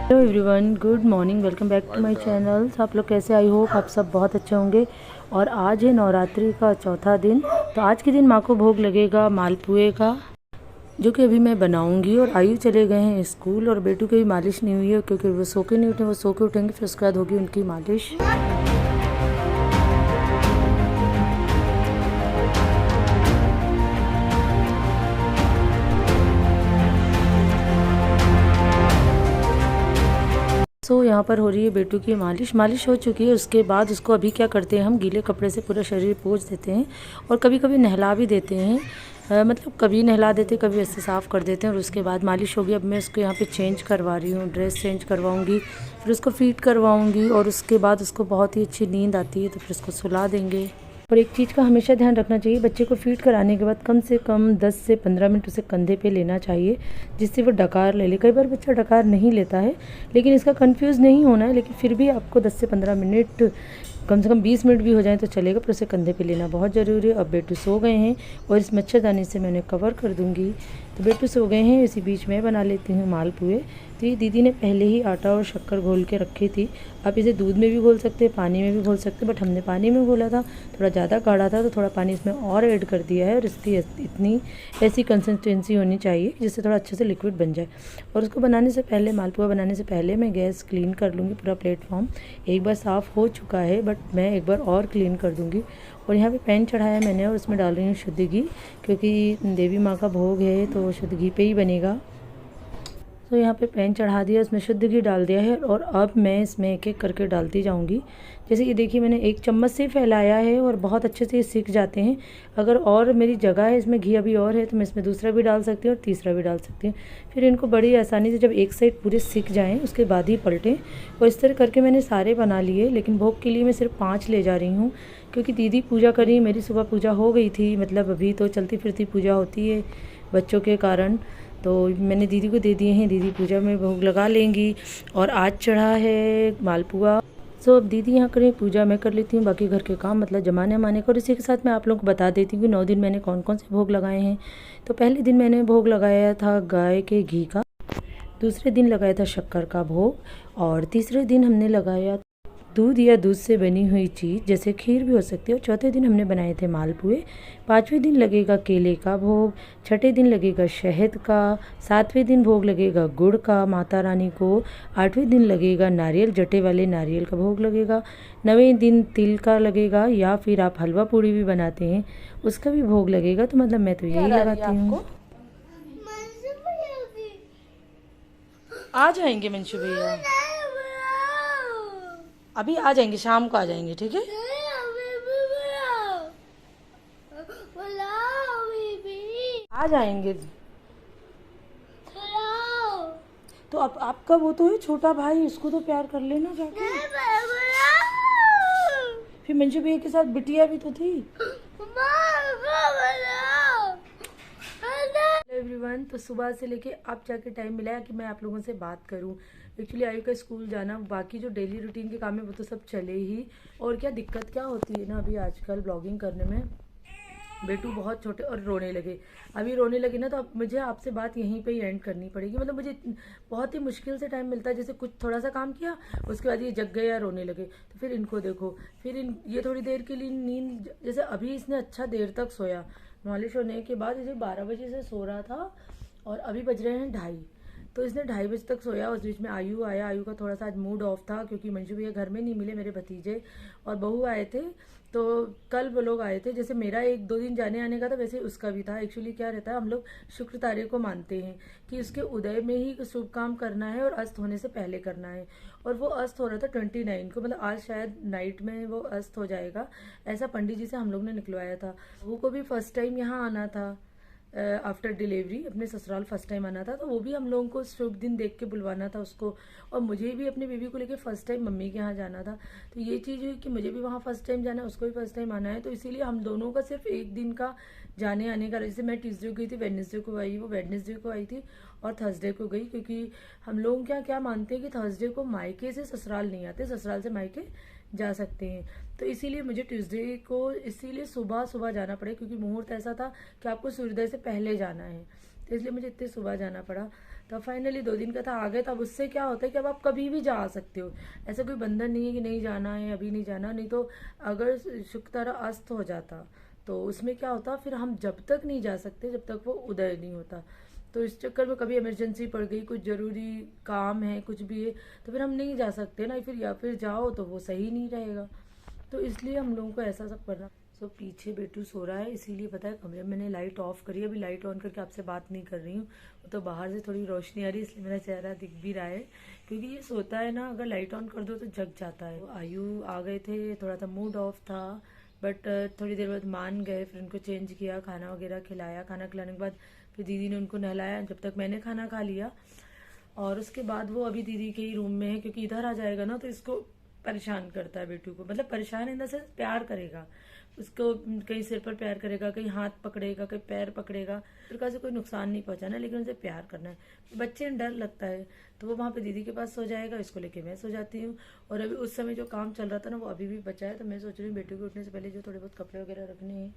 Hello everyone, good morning. Welcome back to my channel. आप लोग कैसे? आई होप आप सब बहुत अच्छे होंगे। और आज है नवरात्रि का चौथा दिन। तो आज के दिन माँ को भोग लगेगा मालपुए का, जो कि अभी मैं बनाऊंगी। और आयु चले गए हैं स्कूल, और बेटू की भी मालिश नहीं हुई है क्योंकि वो सो के नहीं उठे। वो सो के उठेंगे फिर उसके बाद होगी उनकी मालिश। यहाँ पर हो रही है बेटू की मालिश। मालिश हो चुकी है। उसके बाद उसको अभी क्या करते हैं, हम गीले कपड़े से पूरा शरीर पोंछ देते हैं और कभी कभी नहला भी देते हैं। मतलब कभी नहला देते, कभी ऐसे साफ़ कर देते हैं। और उसके बाद मालिश होगी। अब मैं उसको यहाँ पे चेंज करवा रही हूँ, ड्रेस चेंज करवाऊँगी, फिर उसको फीड करवाऊँगी। और उसके बाद उसको बहुत ही अच्छी नींद आती है तो फिर उसको सुला देंगे। और एक चीज़ का हमेशा ध्यान रखना चाहिए, बच्चे को फीड कराने के बाद कम से कम 10 से 15 मिनट उसे कंधे पे लेना चाहिए, जिससे वो डकार ले ले। कई बार बच्चा डकार नहीं लेता है, लेकिन इसका कंफ्यूज नहीं होना है। लेकिन फिर भी आपको 10 से 15 मिनट, कम से कम 20 मिनट भी हो जाए तो चलेगा, पर उसे कंधे पे लेना बहुत ज़रूरी है। अब बेटू सो गए हैं और इस मच्छरदानी से मैं उन्हें कवर कर दूँगी। तो बेटू सो गए हैं, इसी बीच में बना लेती हूँ मालपुए। तो ये दीदी ने पहले ही आटा और शक्कर घोल के रखी थी। आप इसे दूध में भी घोल सकते हैं, पानी में भी घोल सकते हैं, बट हमने पानी में घोला था। थोड़ा ज़्यादा गाढ़ा था तो थोड़ा पानी इसमें और ऐड कर दिया है। और इसकी इतनी ऐसी कंसिस्टेंसी होनी चाहिए जिससे थोड़ा अच्छे से लिक्विड बन जाए। और उसको बनाने से पहले, मालपुआ बनाने से पहले मैं गैस क्लीन कर लूँगी। पूरा प्लेटफॉर्म एक बार साफ़ हो चुका है, बट मैं एक बार और क्लीन कर दूँगी। और यहाँ पे पैन चढ़ाया मैंने और उसमें डाल रही हूँ शुद्ध घी, क्योंकि देवी माँ का भोग है तो शुद्ध घी पे ही बनेगा। तो यहाँ पे पैन चढ़ा दिया, उसमें शुद्ध घी डाल दिया है। और अब मैं इसमें एक एक करके डालती जाऊँगी। जैसे ये देखिए, मैंने एक चम्मच से फैलाया है और बहुत अच्छे से ये सीख जाते हैं। अगर और मेरी जगह है इसमें घी अभी और है तो मैं इसमें दूसरा भी डाल सकती हूँ और तीसरा भी डाल सकती हूँ। फिर इनको बड़ी आसानी से जब एक साइड पूरे सीख जाएँ उसके बाद ही पलटें। और इस तरह करके मैंने सारे बना लिए, लेकिन भोग के लिए मैं सिर्फ 5 ले जा रही हूँ, क्योंकि दीदी पूजा करी, मेरी सुबह पूजा हो गई थी। मतलब अभी तो चलती फिरती पूजा होती है बच्चों के कारण, तो मैंने दीदी को दे दिए हैं। दीदी पूजा में भोग लगा लेंगी। और आज चढ़ा है मालपुआ। सो अब दीदी यहाँ करें पूजा, मैं कर लेती हूँ बाकी घर के काम, मतलब जमाने माने को। और इसी के साथ मैं आप लोगों को बता देती हूँ कि 9 दिन मैंने कौन कौन से भोग लगाए हैं। तो पहले दिन मैंने भोग लगाया था गाय के घी का, दूसरे दिन लगाया था शक्कर का भोग, और तीसरे दिन हमने लगाया दूध या दूध से बनी हुई चीज़, जैसे खीर भी हो सकती है। और चौथे दिन हमने बनाए थे मालपुए। पाँचवें दिन लगेगा केले का भोग, छठे दिन लगेगा शहद का, सातवें दिन भोग लगेगा गुड़ का माता रानी को, आठवें दिन लगेगा नारियल, जटे वाले नारियल का भोग लगेगा, नवें दिन तिल का लगेगा, या फिर आप हलवा पूड़ी भी बनाते हैं उसका भी भोग लगेगा। तो मतलब मैं तो यही लगाती हूँ। आ जाएंगे मंशु भैया, अभी आ जाएंगे, शाम को आ जाएंगे, ठीक है। आ जाएंगे। तो अब आपका वो तो है छोटा भाई, उसको तो प्यार कर लेना जाके। फिर मंशु भैया के साथ बिटिया भी तो थी। एवरीवन, तो सुबह से लेके अब जाके टाइम मिला है कि मैं आप लोगों से बात करूं। एक्चुअली आयु का स्कूल जाना, बाकी जो डेली रूटीन के काम है वो तो सब चले ही। और क्या दिक्कत क्या होती है ना अभी आजकल ब्लॉगिंग करने में, बेटू बहुत छोटे और रोने लगे। अभी रोने लगे ना तो अब मुझे आपसे बात यहीं पे ही एंड करनी पड़ेगी। मतलब मुझे बहुत ही मुश्किल से टाइम मिलता है, जैसे कुछ थोड़ा सा काम किया उसके बाद ये जग गए या रोने लगे, तो फिर इनको देखो, फिर ये थोड़ी देर के लिए नींद, जैसे अभी इसने अच्छा देर तक सोया, मालिश होने के बाद इसे 12 बजे से सो रहा था और अभी बज रहे हैं 2:30, तो इसने 2:30 बजे तक सोया। उस बीच में आयु आया। आयु का थोड़ा सा आज मूड ऑफ था क्योंकि मंजू भैया घर में नहीं मिले, मेरे भतीजे और बहू आए थे। तो कल वो लोग आए थे, जैसे मेरा 1-2 दिन जाने आने का था वैसे उसका भी था। एक्चुअली क्या रहता है, हम लोग शुक्र तारे को मानते हैं कि उसके उदय में ही शुभ काम करना है और अस्त होने से पहले करना है। और वो अस्त हो रहा था 29 को, मतलब आज शायद नाइट में वो अस्त हो जाएगा, ऐसा पंडित जी से हम लोग ने निकलवाया था। वो को भी फर्स्ट टाइम यहाँ आना था आफ्टर डिलीवरी, अपने ससुराल फर्स्ट टाइम आना था, तो वो भी हम लोगों को शुभ दिन देख के बुलवाना था उसको। और मुझे भी अपनी बेबी को लेके फर्स्ट टाइम मम्मी के यहाँ जाना था, तो ये चीज़ हुई कि मुझे भी वहाँ फर्स्ट टाइम जाना है, उसको भी फर्स्ट टाइम आना है। तो इसीलिए हम दोनों का सिर्फ एक दिन का जाने आने का, जैसे मैं ट्यूसडे को गई थी, वेडनेसडे को आई, वो वेडनेसडे को आई थी और थर्सडे को गई, क्योंकि हम लोग क्या क्या मानते हैं कि थर्सडे को मायके से ससुराल नहीं आते, ससुराल से मायके जा सकते हैं। तो इसीलिए मुझे ट्यूसडे को इसीलिए सुबह सुबह जाना पड़ा, क्योंकि मुहूर्त ऐसा था कि आपको सूर्योदय से पहले जाना है, तो इसलिए मुझे इतने सुबह जाना पड़ा। तो फाइनली 2 दिन का था, आ गए। तब उससे क्या होता है कि अब आप कभी भी जा सकते हो, ऐसा कोई बंधन नहीं है कि नहीं जाना है, अभी नहीं जाना। नहीं तो अगर शुक्र तारा अस्त हो जाता तो उसमें क्या होता, फिर हम जब तक नहीं जा सकते जब तक वो उदय नहीं होता। तो इस चक्कर में कभी इमरजेंसी पड़ गई, कुछ ज़रूरी काम है, कुछ भी है, तो फिर हम नहीं जा सकते ना, फिर या फिर जाओ तो वो सही नहीं रहेगा। तो इसलिए हम लोगों को ऐसा सब करना। सो पीछे बेटू सो रहा है, इसीलिए पता है कमरे में मैंने लाइट ऑफ करी। अभी लाइट ऑन करके आपसे बात नहीं कर रही हूँ, तो बाहर से थोड़ी रोशनी आ रही है, इसलिए मेरा चेहरा दिख भी रहा है। क्योंकि ये सोता है ना, अगर लाइट ऑन कर दो तो जग जाता है। आयु आ गए थे, थोड़ा सा मूड ऑफ था, बट थोड़ी देर बाद मान गए। फिर उनको चेंज किया, खाना वगैरह खिलाया। खाना खिलाने के बाद फिर दीदी ने उनको नहलाया, जब तक मैंने खाना खा लिया। और उसके बाद वो अभी दीदी के ही रूम में है, क्योंकि इधर आ जाएगा ना तो इसको परेशान करता है बेटू को। मतलब परेशान इन द सेंस प्यार करेगा उसको, कहीं सिर पर प्यार करेगा, कहीं हाथ पकड़ेगा, कहीं पैर पकड़ेगा। प्रकार से कोई नुकसान नहीं पहुंचाना, लेकिन उनसे प्यार करना है। बच्चे डर लगता है, तो वो वहाँ पे दीदी के पास सो जाएगा, इसको लेके मैं सो जाती हूँ। और अभी उस समय जो काम चल रहा था ना, वो अभी भी बचा है। तो मैं सोच रही हूँ बेटू के उठने से पहले जो थोड़े बहुत कपड़े वगैरह रखने हैं,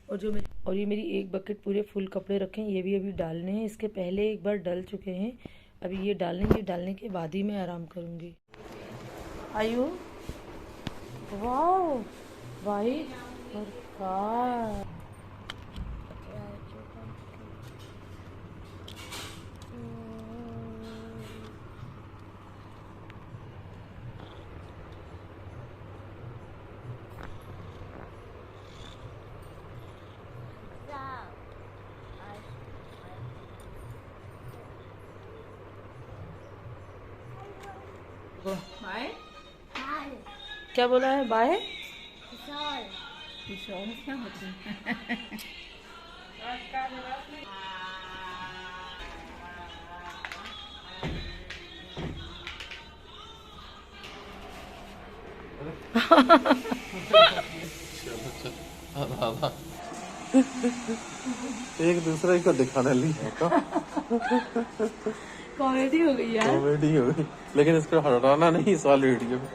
और ये मेरी एक बकेट पूरे फुल कपड़े रखे हैं, ये भी अभी डालने हैं। इसके पहले एक बार डल चुके हैं, अभी ये डालने के बाद ही मैं आराम करूँगी। आयु वाओ, वाइट और कार। बाय। क्या बोला है? बाय विशाल क्या होती है? एक दूसरे को दिखाने लिए कॉमेडी हो गई यार। कॉमेडी हो गई, लेकिन इसको हटाना नहीं इस वाली वीडियो में।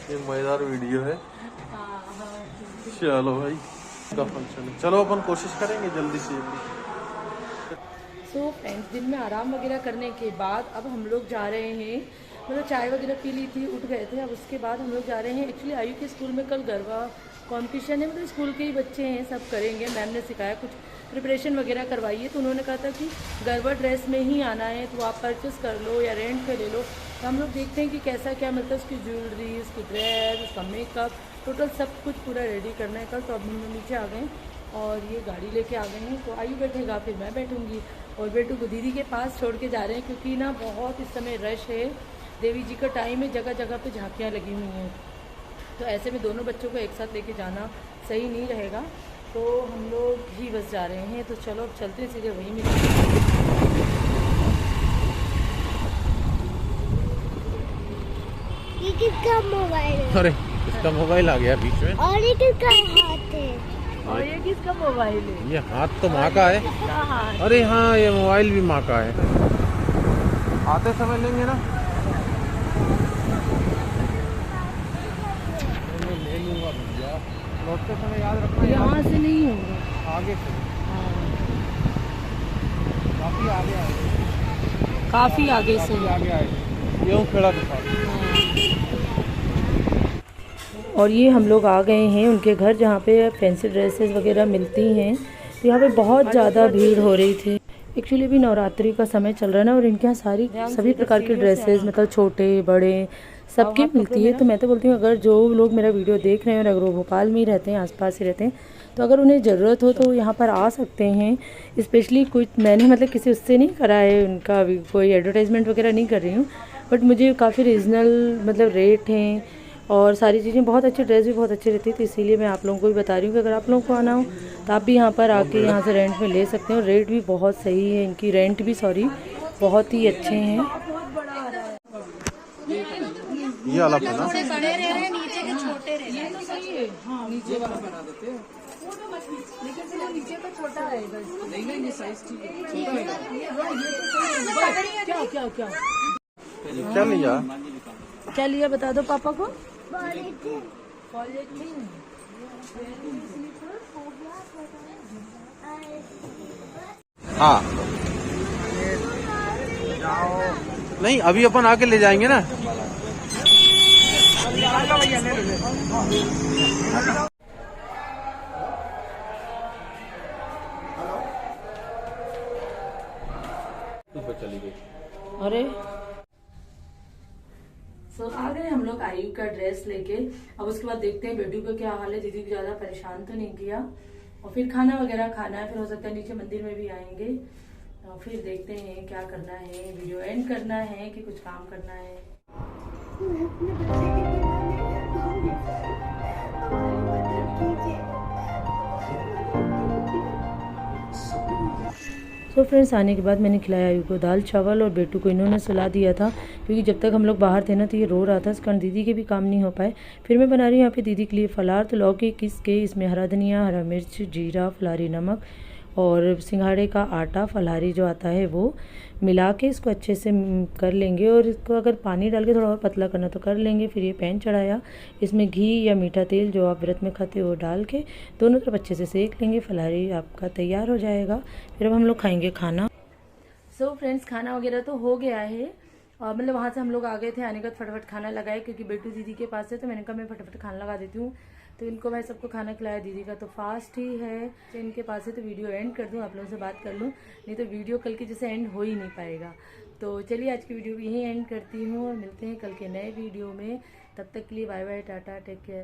ये मजेदार वीडियो है। चलो भाई का फंक्शन है, चलो अपन कोशिश करेंगे जल्दी से। सो फ्रेंड्स, दिन में आराम वगैरह करने के बाद अब हम लोग जा रहे हैं, मतलब चाय वगैरह पी ली थी, उठ गए थे। अब उसके बाद हम लोग जा रहे हैं, एक्चुअली आयु के स्कूल में कल गरबा कंपटीशन है, मतलब स्कूल के ही बच्चे हैं, सब करेंगे। मैम ने सिखाया, कुछ प्रिपरेशन वगैरह करवाई है, तो उन्होंने कहा था कि गरबा ड्रेस में ही आना है, तो आप परचेस कर लो या रेंट पे ले लो। तो हम लोग देखते हैं कि कैसा क्या मिलता है, उसकी ज्वेलरी, उसकी ड्रेस, उसका मेकअप, टोटल सब कुछ पूरा रेडी करना है कल। तो अब हम लोग नीचे आ गए और ये गाड़ी लेके आ गए हैं। तो आयु बैठेगा, फिर मैं बैठूंगी, और बेटू को दीदी के पास छोड़ के जा रहे हैं, क्योंकि ना बहुत इस समय रश है, देवी जी का टाइम है, जगह जगह पे झांकियाँ लगी हुई हैं। तो ऐसे में दोनों बच्चों को एक साथ लेके जाना सही नहीं रहेगा, तो हम लोग ही बस जा रहे हैं। तो चलो अब चलते हैं, सीधे वहीं मिलेंगे। ये किसका मोबाइल है? अरे इसका मोबाइल आ गया बीच में। और ये किसका हाथ है? और ये किसका मोबाइल है? ये हाथ तो माँ का है। हाथ? अरे हाँ, ये मोबाइल भी माँ का है। आते समय लेंगे ना। मैं ले लूंगा भैया, लौटते समय याद रखना। यहाँ से नहीं होगा, आगे से हाँ काफी आगे आए, काफ़ी आगे से। आगे आए, यूँ खड़ा दिखा। और ये हम लोग आ गए हैं उनके घर, जहाँ पे फैंसी ड्रेसेस वगैरह मिलती हैं। तो यहाँ पे बहुत ज़्यादा भीड़ हो रही थी। एक्चुअली अभी नवरात्रि का समय चल रहा है ना, और इनके यहाँ सभी प्रकार की ड्रेसेस, मतलब छोटे बड़े सबकी मिलती है। तो मैं तो बोलती हूँ, अगर जो लोग मेरा वीडियो देख रहे हैं और अगर वो भोपाल में ही रहते हैं, आसपास ही रहते हैं, तो अगर उन्हें ज़रूरत हो तो यहाँ पर आ सकते हैं। स्पेशली कुछ मैंने मतलब किसी उससे नहीं करा है, उनका अभी कोई एडवर्टाइजमेंट वगैरह नहीं कर रही हूँ, बट मुझे काफ़ी रीज़नल मतलब रेट हैं, और सारी चीज़ें बहुत अच्छी, ड्रेस भी बहुत अच्छी रहती है। तो इसीलिए मैं आप लोगों को भी बता रही हूँ कि अगर आप लोगों को आना हो तो आप भी यहाँ पर आके यहाँ से रेंट में ले सकते हो। रेट भी बहुत सही है, इनकी रेंट भी बहुत ही अच्छे हैं। ये अलग है ना, थोड़े बड़े रह रहे हैं, नीचे के छोटे रह रहे हैं। ये तो सही है, हाँ नीचे वाला बना देते हैं, लेकिन सिर्फ नीचे का छोटा रहेगा। नहीं नहीं, ये साइज ठीक है, छोटा है। क्या क्या क्या क्या लिया? क्या लिया बता दो पापा को। Polythene polythene. हाँ नहीं, अभी अपन आके ले जाएंगे ना। चली गई। अरे आ गए हम लोग आयु का ड्रेस लेके। अब उसके बाद देखते हैं बेटू का क्या हाल है। दीदी को ज्यादा परेशान तो नहीं किया, और फिर खाना वगैरह खाना है। फिर हो सकता है नीचे मंदिर में भी आएंगे, और फिर देखते हैं क्या करना है, वीडियो एंड करना है कि कुछ काम करना है। तो फ्रेंड्स आने के बाद मैंने खिलाया आयु को दाल चावल, और बेटू को इन्होंने सुला दिया था, क्योंकि जब तक हम लोग बाहर थे ना तो ये रो रहा था, इस कारण दीदी के भी काम नहीं हो पाए। फिर मैं बना रही हूँ यहाँ पे दीदी के लिए फलार। तो लौकी किस के, इसमें हरा धनिया, हरा मिर्च, जीरा, फलारी नमक और सिंघाड़े का आटा फलारी जो आता है वो मिला के इसको अच्छे से कर लेंगे। और इसको अगर पानी डाल के थोड़ा और पतला करना तो कर लेंगे। फिर ये पैन चढ़ाया, इसमें घी या मीठा तेल जो आप व्रत में खाते हो वो डाल के दोनों तरफ अच्छे से सेक लेंगे। फलारी आपका तैयार हो जाएगा। फिर अब हम लोग खाएंगे खाना। सो फ्रेंड्स खाना वगैरह तो हो गया है, और मतलब वहाँ से हम लोग आ गए थे। आने के बाद फटाफट खाना लगाए, क्योंकि बेटू दीदी के पास है, तो मैंने कहा मैं फटाफट खाना लगा देती हूँ। तो इनको मैं सबको खाना खिलाया। दीदी का तो फास्ट ही है, तो इनके पास है, तो वीडियो एंड कर दूँ, आप लोगों से बात कर लूँ, नहीं तो वीडियो कल के जैसे एंड हो ही नहीं पाएगा। तो चलिए आज की वीडियो यहीं एंड करती हूँ, और मिलते हैं कल के नए वीडियो में। तब तक के लिए bye bye, ta-ta, take care.